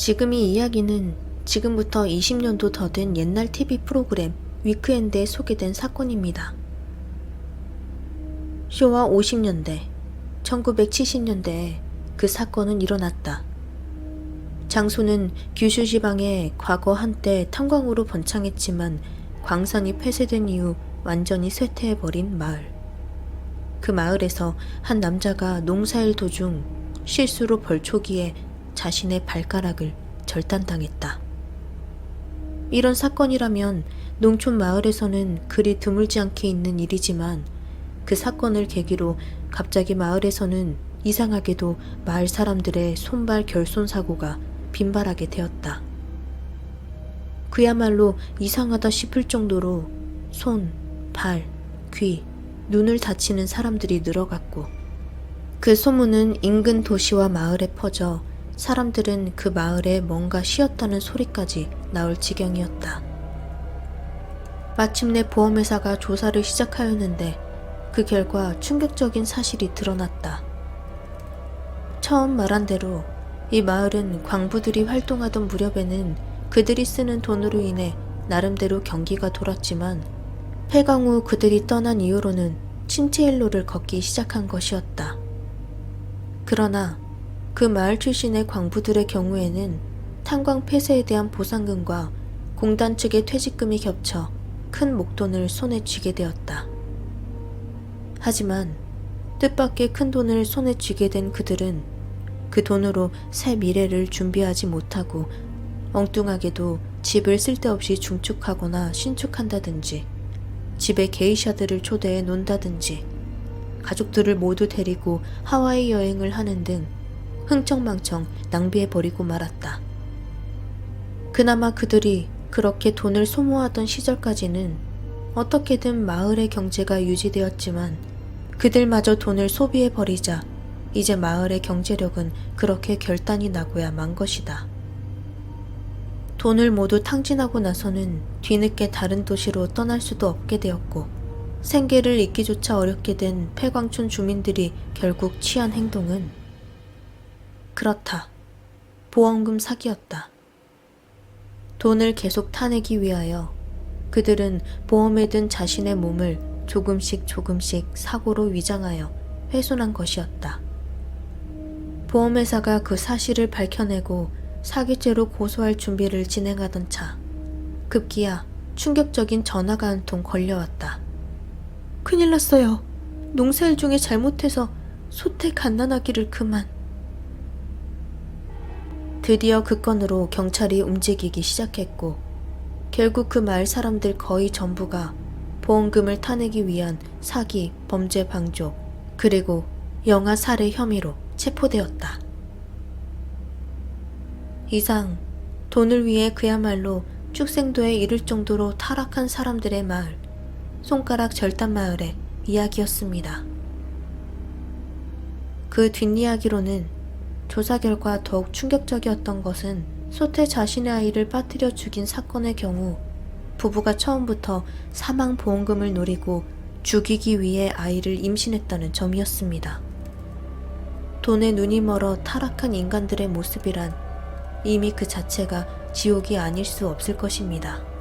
지금 이 이야기는 지금부터 20년도 더 된 옛날 TV 프로그램 위크엔드에 소개된 사건입니다. 쇼와 50년대, 1970년대에 그 사건은 일어났다. 장소는 규슈 지방의 과거 한때 탄광으로 번창했지만 광산이 폐쇄된 이후 완전히 쇠퇴해버린 마을. 그 마을에서 한 남자가 농사일 도중 실수로 벌초기에 자신의 발가락을 절단당했다. 이런 사건이라면 농촌 마을에서는 그리 드물지 않게 있는 일이지만 그 사건을 계기로 갑자기 마을에서는 이상하게도 마을 사람들의 손발 결손 사고가 빈발하게 되었다. 그야말로 이상하다 싶을 정도로 손, 발, 귀, 눈을 다치는 사람들이 늘어갔고 그 소문은 인근 도시와 마을에 퍼져 사람들은 그 마을에 뭔가 쉬었다는 소리까지 나올 지경이었다. 마침내 보험회사가 조사를 시작하였는데 그 결과 충격적인 사실이 드러났다. 처음 말한 대로 이 마을은 광부들이 활동하던 무렵에는 그들이 쓰는 돈으로 인해 나름대로 경기가 돌았지만 폐광 후 그들이 떠난 이후로는 침체일로를 걷기 시작한 것이었다. 그러나 그 마을 출신의 광부들의 경우에는 탄광 폐쇄에 대한 보상금과 공단 측의 퇴직금이 겹쳐 큰 목돈을 손에 쥐게 되었다. 하지만 뜻밖의 큰 돈을 손에 쥐게 된 그들은 그 돈으로 새 미래를 준비하지 못하고 엉뚱하게도 집을 쓸데없이 중축하거나 신축한다든지 집에 게이샤들을 초대해 논다든지 가족들을 모두 데리고 하와이 여행을 하는 등 흥청망청 낭비해버리고 말았다. 그나마 그들이 그렇게 돈을 소모하던 시절까지는 어떻게든 마을의 경제가 유지되었지만 그들마저 돈을 소비해버리자 이제 마을의 경제력은 그렇게 결단이 나고야 만 것이다. 돈을 모두 탕진하고 나서는 뒤늦게 다른 도시로 떠날 수도 없게 되었고 생계를 잇기조차 어렵게 된 폐광촌 주민들이 결국 취한 행동은 그렇다. 보험금 사기였다. 돈을 계속 타내기 위하여 그들은 보험에 든 자신의 몸을 조금씩 사고로 위장하여 훼손한 것이었다. 보험회사가 그 사실을 밝혀내고 사기죄로 고소할 준비를 진행하던 차, 급기야 충격적인 전화가 한 통 걸려왔다. 큰일 났어요. 농사일 중에 잘못해서 소태 갓난아기를 그만. 드디어 그 건으로 경찰이 움직이기 시작했고 결국 그 마을 사람들 거의 전부가 보험금을 타내기 위한 사기, 범죄 방조, 그리고 영아 살해 혐의로 체포되었다. 이상 돈을 위해 그야말로 축생도에 이를 정도로 타락한 사람들의 마을, 손가락 절단 마을의 이야기였습니다. 그 뒷이야기로는 조사 결과 더욱 충격적이었던 것은 소태 자신의 아이를 빠뜨려 죽인 사건의 경우 부부가 처음부터 사망보험금을 노리고 죽이기 위해 아이를 임신했다는 점이었습니다. 돈에 눈이 멀어 타락한 인간들의 모습이란 이미 그 자체가 지옥이 아닐 수 없을 것입니다.